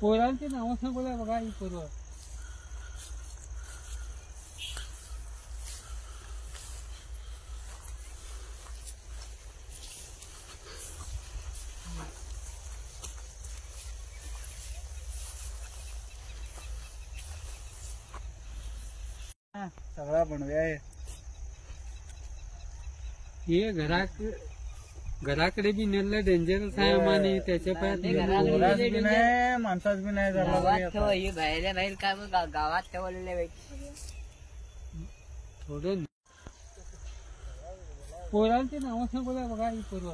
पोरांची नावं सांगूया बघा ही पूर्व सगळा बनव्या आहे हे घराकडे बी नेलं डेंजरस आहे आम्हाला त्याच्या पायात बी नाही माणसाच बी नाही झाला बाहेर बाहेर काय मग गावात ठेवलेले थोडं पोरांची नावं सांगूया बघा ही पूर्व